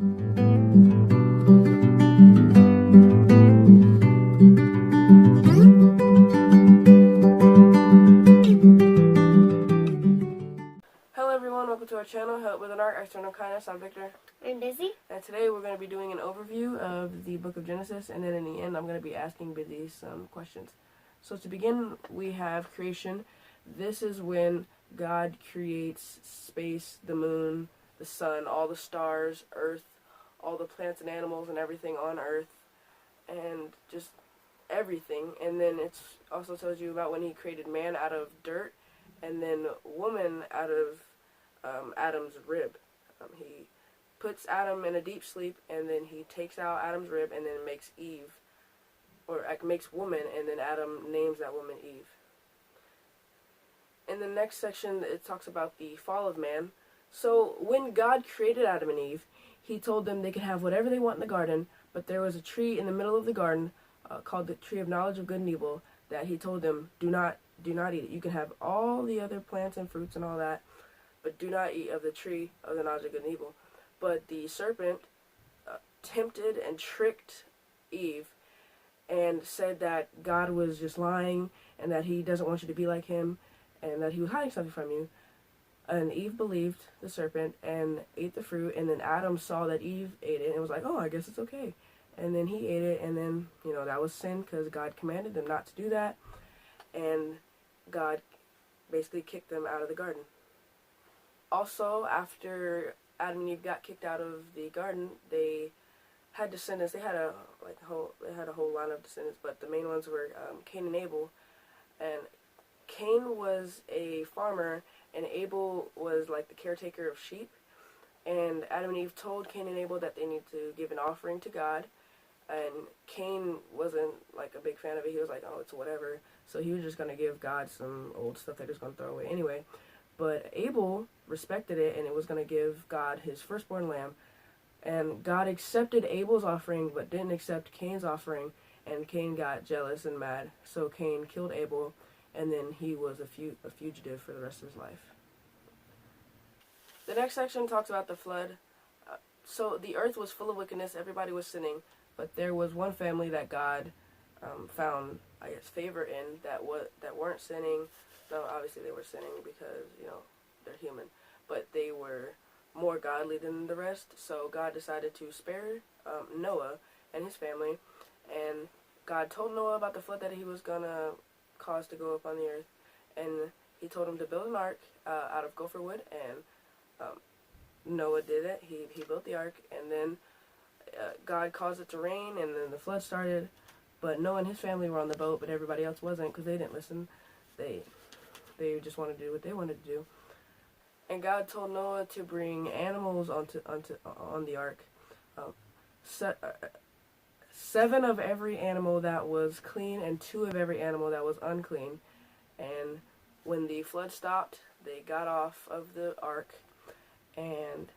Hello everyone, welcome to our channel, Help with an Art, External Kindness. I'm Victor. I'm Busy. And today we're going to be doing an overview of the book of Genesis, and then in the end I'm going to be asking Busy some questions. So to begin, we have creation. This is when God creates space, the moon, the sun, all the stars, earth, all the plants and animals and everything on earth, and just everything. And then it also tells you about when he created man out of dirt, and then woman out of Adam's rib. He puts Adam in a deep sleep, and then he takes out Adam's rib, and then makes Eve, or makes woman, and then Adam names that woman Eve. In the next section, it talks about the fall of man. So when God created Adam and Eve, he told them they could have whatever they want in the garden, but there was a tree in the middle of the garden called the tree of knowledge of good and evil that he told them, do not eat it. You can have all the other plants and fruits and all that, but do not eat of the tree of the knowledge of good and evil. But the serpent tempted and tricked Eve and said that God was just lying and that he doesn't want you to be like him and that he was hiding something from you. And Eve believed the serpent and ate the fruit, and then Adam saw that Eve ate it and was like, oh, I guess it's okay. And then he ate it, and then, that was sin because God commanded them not to do that. And God basically kicked them out of the garden. Also, after Adam and Eve got kicked out of the garden, they had descendants. They had a whole line of descendants, but the main ones were Cain and Abel. And Cain was a farmer, and Abel was like the caretaker of sheep. And Adam and Eve told Cain and Abel that they need to give an offering to God. And Cain wasn't like a big fan of it. He was like, oh, it's whatever. So he was just going to give God some old stuff they're just going to throw away anyway. But Abel respected it, and it was going to give God his firstborn lamb. And God accepted Abel's offering, but didn't accept Cain's offering. And Cain got jealous and mad. So Cain killed Abel, and then he was a fugitive for the rest of his life. The next section talks about the flood. So the earth was full of wickedness. Everybody was sinning. But there was one family that God found, favor in that weren't sinning. No, obviously they were sinning because, they're human. But they were more godly than the rest. So God decided to spare Noah and his family. And God told Noah about the flood that he was going to cause to go upon the earth. And he told him to build an ark out of gopher wood. And Noah did it. He built the ark. And then God caused it to rain, and then the flood started. But Noah and his family were on the boat, but everybody else wasn't because they didn't listen. They just wanted to do what they wanted to do. And God told Noah to bring animals on the ark. 7 of every animal that was clean and 2 of every animal that was unclean. And when the flood stopped, they got off of the ark, and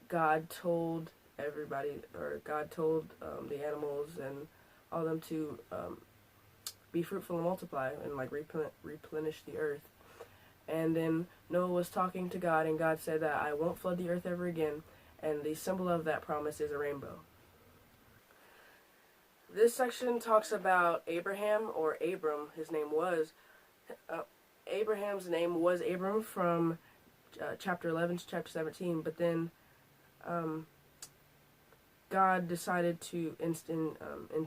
God told the animals and all of them to be fruitful and multiply and replenish the earth. And then Noah was talking to God, and God said that I won't flood the earth ever again, and the symbol of that promise is a rainbow. This section talks about Abraham, or Abram. His name was Abraham's name was Abram from chapter 11 to chapter 17, but then God decided to, in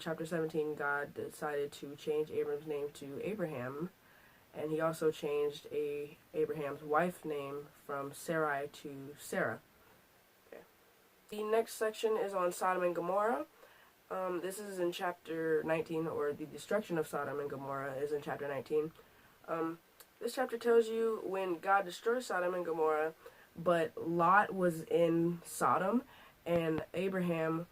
chapter 17, God decided to change Abram's name to Abraham, and he also changed Abraham's wife's name from Sarai to Sarah. Okay. The next section is on Sodom and Gomorrah. This is in chapter 19, or the destruction of Sodom and Gomorrah is in chapter 19. This chapter tells you when God destroyed Sodom and Gomorrah, but Lot was in Sodom, and Abraham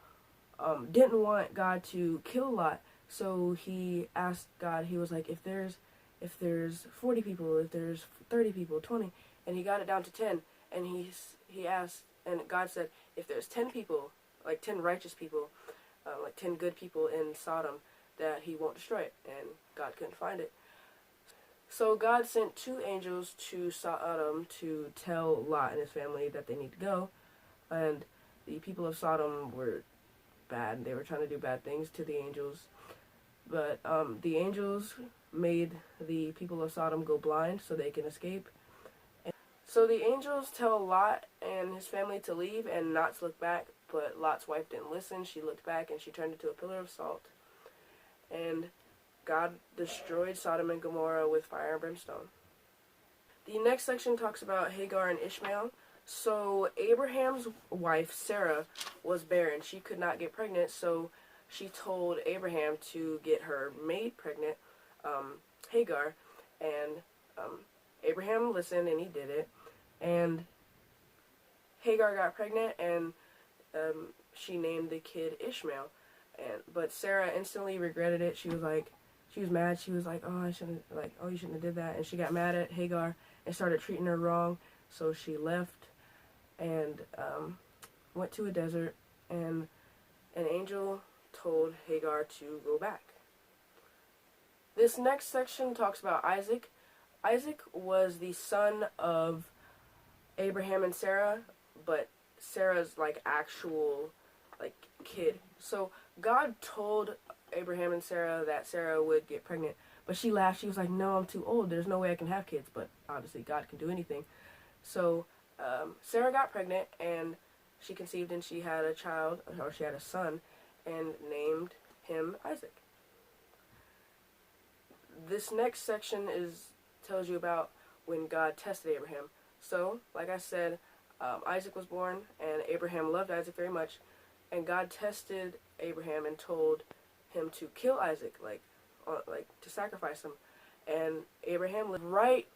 didn't want God to kill Lot, so he asked God. He was like, if there's 40 people, if there's 30 people, 20, and he got it down to 10, and he asked, and God said, if there's 10 people, like 10 righteous people, like 10 good people in Sodom, that he won't destroy it, and God couldn't find it. So God sent 2 angels to Sodom to tell Lot and his family that they need to go, and the people of Sodom were bad. They were trying to do bad things to the angels. But the angels made the people of Sodom go blind so they can escape. And so the angels tell Lot and his family to leave and not to look back, but Lot's wife didn't listen. She looked back and she turned into a pillar of salt. And God destroyed Sodom and Gomorrah with fire and brimstone. The next section talks about Hagar and Ishmael. So Abraham's wife, Sarah, was barren. She could not get pregnant, so she told Abraham to get her maid pregnant, Hagar, and Abraham listened and he did it. And Hagar got pregnant, and she named the kid Ishmael. But Sarah instantly regretted it. She was mad. She was like, you shouldn't have did that. And she got mad at Hagar and started treating her wrong. So she left and went to a desert, and an angel told Hagar to go back. This next section talks about Isaac. Isaac was the son of Abraham and Sarah, but Sarah's actual kid. So God told Abraham and Sarah that Sarah would get pregnant, but she laughed. She was like, "No, I'm too old. There's no way I can have kids." But obviously God can do anything. So Sarah got pregnant, and she conceived, and she had a child, or she had a son, and named him Isaac. This next section tells you about when God tested Abraham. So, like I said, Isaac was born, and Abraham loved Isaac very much, and God tested Abraham and told him to kill Isaac, to sacrifice him. And Abraham lived right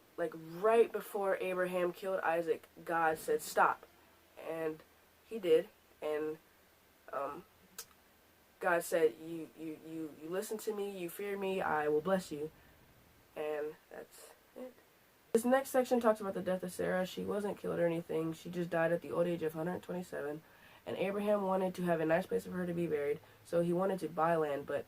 before Abraham killed Isaac, God said stop, and he did. And God said, you listen to me, you fear me, I will bless you. And that's it. This next section talks about the death of Sarah. She wasn't killed or anything. She just died at the old age of 127. And Abraham wanted to have a nice place for her to be buried, so he wanted to buy land, but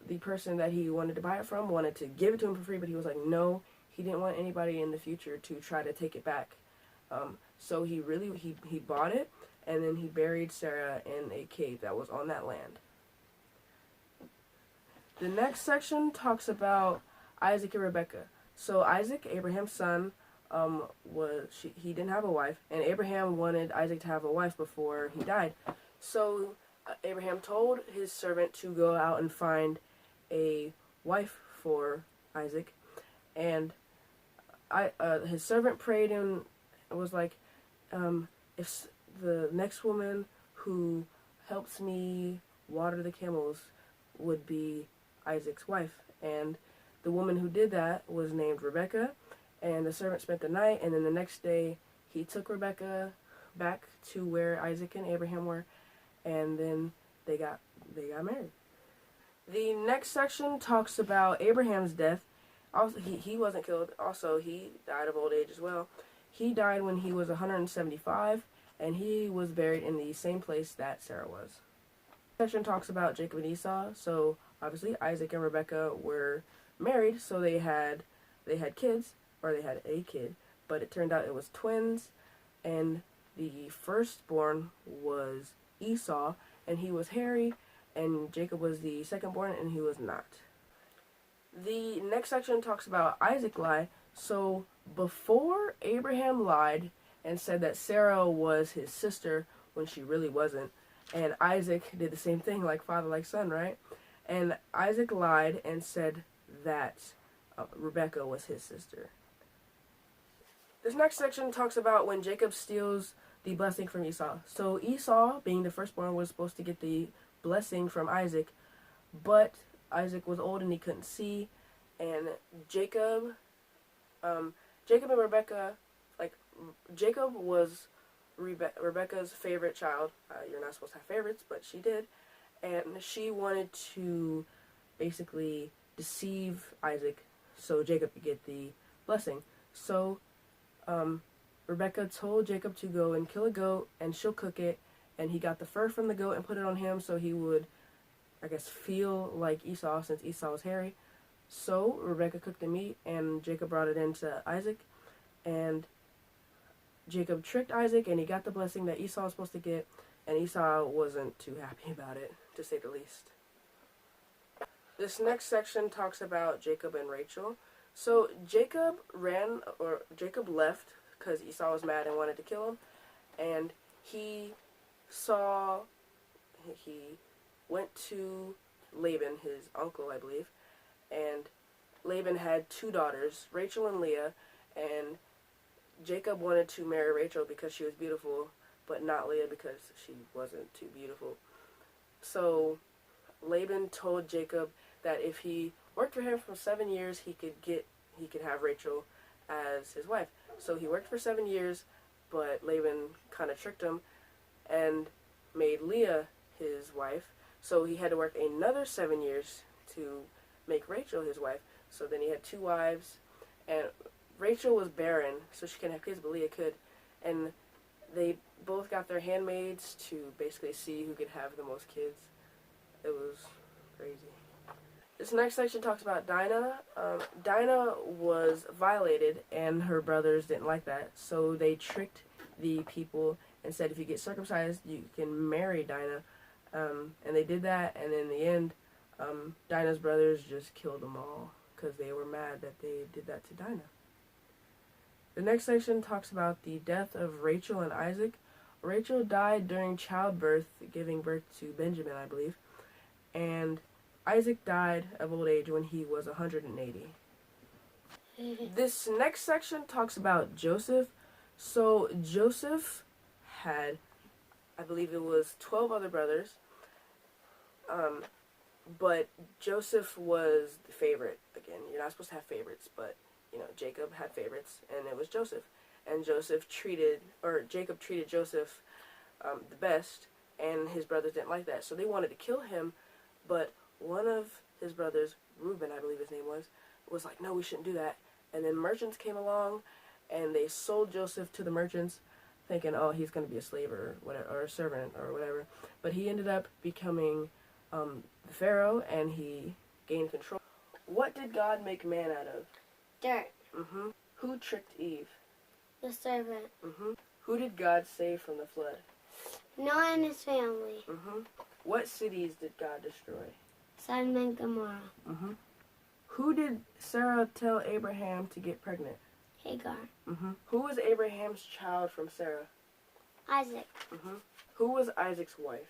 the person that he wanted to buy it from wanted to give it to him for free, but he was like, no, he didn't want anybody in the future to try to take it back. So he bought it, and then he buried Sarah in a cave that was on that land. The next section talks about Isaac and Rebekah. So Isaac, Abraham's son, he didn't have a wife, and Abraham wanted Isaac to have a wife before he died. So Abraham told his servant to go out and find a wife for Isaac, and his servant prayed and was like, if the next woman who helps me water the camels would be Isaac's wife. And the woman who did that was named Rebekah, and the servant spent the night, and then the next day he took Rebekah back to where Isaac and Abraham were, and then they got married. The next section talks about Abraham's death. Also, he wasn't killed. Also, he died of old age as well. He died when he was 175, and he was buried in the same place that Sarah was. The section talks about Jacob and Esau. So obviously Isaac and Rebekah were married, so they had kids, or they had a kid, but it turned out it was twins, and the firstborn was Esau, and he was hairy, and Jacob was the secondborn, and he was not. The next section talks about Isaac lie. So before Abraham lied and said that Sarah was his sister when she really wasn't, and Isaac did the same thing, like father, like son, right? And Isaac lied and said that Rebekah was his sister. This next section talks about when Jacob steals the blessing from Esau. So Esau, being the firstborn, was supposed to get the blessing from Isaac, but Isaac was old and he couldn't see, and Jacob and Rebekah, Jacob was Rebekah's favorite child. You're not supposed to have favorites, but she did, and she wanted to basically deceive Isaac so Jacob could get the blessing. So Rebekah told Jacob to go and kill a goat, and she'll cook it, and he got the fur from the goat and put it on him so he would, feel like Esau, since Esau was hairy. So Rebekah cooked the meat, and Jacob brought it in to Isaac, and Jacob tricked Isaac and he got the blessing that Esau was supposed to get, and Esau wasn't too happy about it, to say the least. This next section talks about Jacob and Rachel. So Jacob left because Esau was mad and wanted to kill him, and he went to Laban, his uncle, I believe, and Laban had 2 daughters, Rachel and Leah, and Jacob wanted to marry Rachel because she was beautiful, but not Leah because she wasn't too beautiful. So Laban told Jacob that if he worked for him for 7 years, he could have Rachel as his wife. So he worked for 7 years, but Laban kind of tricked him and made Leah his wife. So he had to work another 7 years to make Rachel his wife. So then he had 2 wives, and Rachel was barren, so she couldn't have kids, but Leah could. And they both got their handmaids to basically see who could have the most kids. It was crazy. This next section talks about Dinah. Dinah was violated, and her brothers didn't like that, so they tricked the people and said, if you get circumcised, you can marry Dinah. And they did that, and in the end, Dinah's brothers just killed them all because they were mad that they did that to Dinah. The next section talks about the death of Rachel and Isaac. Rachel died during childbirth, giving birth to Benjamin, I believe, and Isaac died of old age when he was 180. This next section talks about Joseph. So Joseph had, I believe it was 12 other brothers, but Joseph was the favorite. Again, you're not supposed to have favorites, but Jacob had favorites, and it was Joseph. And Jacob treated Joseph the best, and his brothers didn't like that, so they wanted to kill him. But one of his brothers, Reuben, I believe his name was like, no, we shouldn't do that. And then merchants came along, and they sold Joseph to the merchants, thinking, oh, he's going to be a slave or whatever, or a servant or whatever. But he ended up becoming the Pharaoh, and he gained control. What did God make man out of? Dirt. Who tricked Eve? The servant. Who did God save from the flood? Noah and his family. What cities did God destroy? Sodom and Gomorrah. Who did Sarah tell Abraham to get pregnant? Hagar. Who was Abraham's child from Sarah? Isaac. Who was Isaac's wife?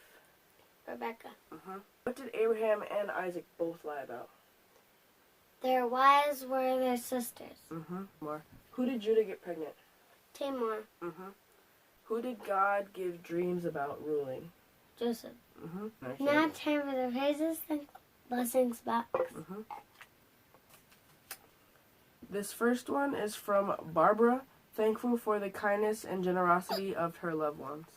Rebecca. What did Abraham and Isaac both lie about? Their wives were their sisters. More. Who did Judah get pregnant? Tamar. Who did God give dreams about ruling? Joseph. Now time for the praises and blessings box. This first one is from Barbara, thankful for the kindness and generosity of her loved ones.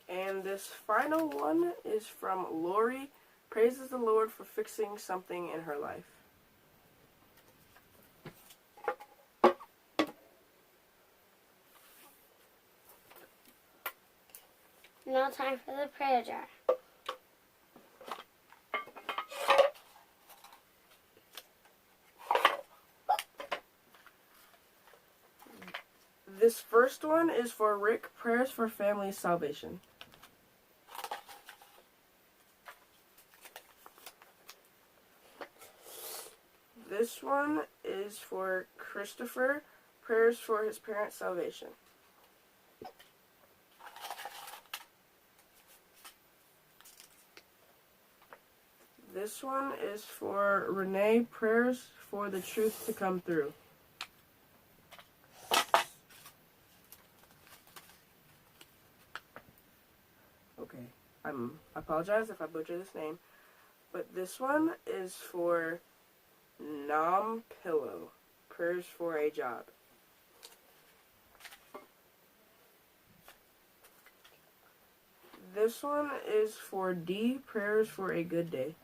And this final one is from Lori, praises the Lord for fixing something in her life. Now time for the prayer jar. This first one is for Rick, prayers for family salvation. This one is for Christopher, prayers for his parents' salvation. This one is for Renee, prayers for the truth to come through. Okay, I apologize if I butcher this name, but this one is for Nam Pillow, prayers for a job. This one is for D, prayers for a good day.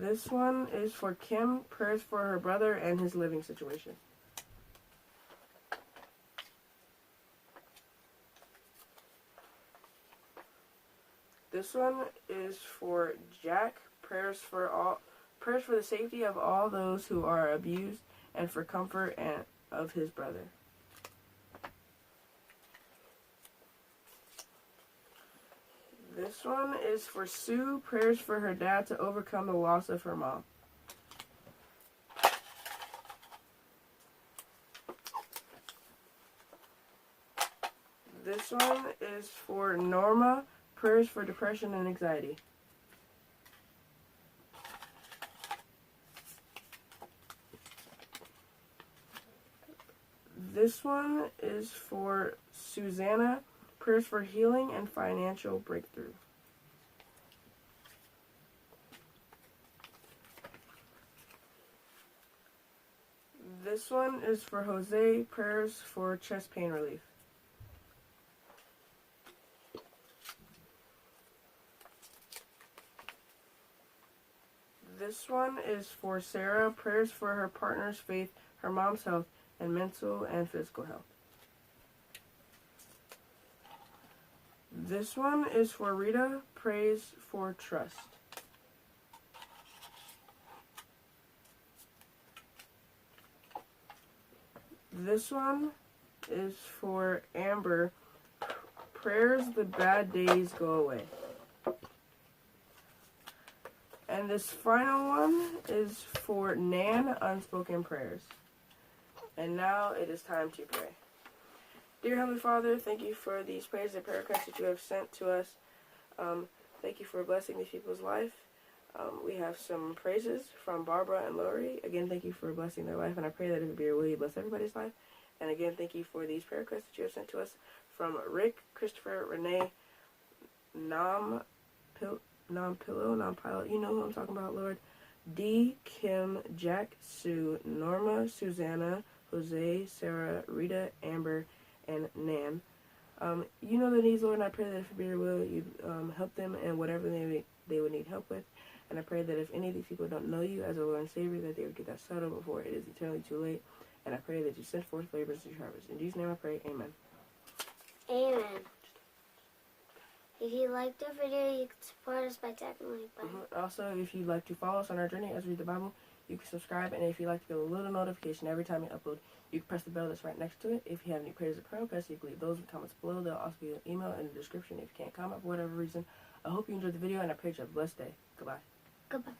This This one is for Kim, prayers for her brother and his living situation. This one is for Jack, prayers for the safety of all those who are abused and for comfort and of his brother. This one is for Sue, prayers for her dad to overcome the loss of her mom. This one is for Norma, prayers for depression and anxiety. This one is for Susanna, prayers for healing and financial breakthrough. This one is for Jose, prayers for chest pain relief. This one is for Sarah, prayers for her partner's faith, her mom's health, and mental and physical health. This one is for Rita, praise for trust. This one is for Amber, prayers the bad days go away. And this final one is for Nan, unspoken prayers. And now it is time to pray. Dear Heavenly Father, thank you for these prayers and prayer requests that you have sent to us. Thank you for blessing these people's life. We have some praises from Barbara and Lori. Again, thank you for blessing their life, and I pray that if it be your will, you bless everybody's life. And again, thank you for these prayer requests that you have sent to us from Rick, Christopher, Renee, Pillow, Pilot. You know who I'm talking about, Lord. D, Kim, Jack, Sue, Norma, Susanna, Jose, Sarah, Rita, Amber, and Nan. You know the needs, Lord, and I pray that if it be your will, you help them in whatever they would need help with. And I pray that if any of these people don't know you as a Lord and Savior, that they would get that settled before it is eternally too late. And I pray that you send forth laborers to your harvest. In Jesus' name I pray, amen. Amen. If you liked the video, you can support us by tapping the like button. Also, if you'd like to follow us on our journey as we read the Bible, you can subscribe. And if you'd like to get a little notification every time we upload, you can press the bell that's right next to it. If you have any prayers or prayer requests, you can leave those in the comments below. There'll also be an email in the description if you can't comment for whatever reason. I hope you enjoyed the video, and I pray you have a blessed day. Goodbye. Goodbye.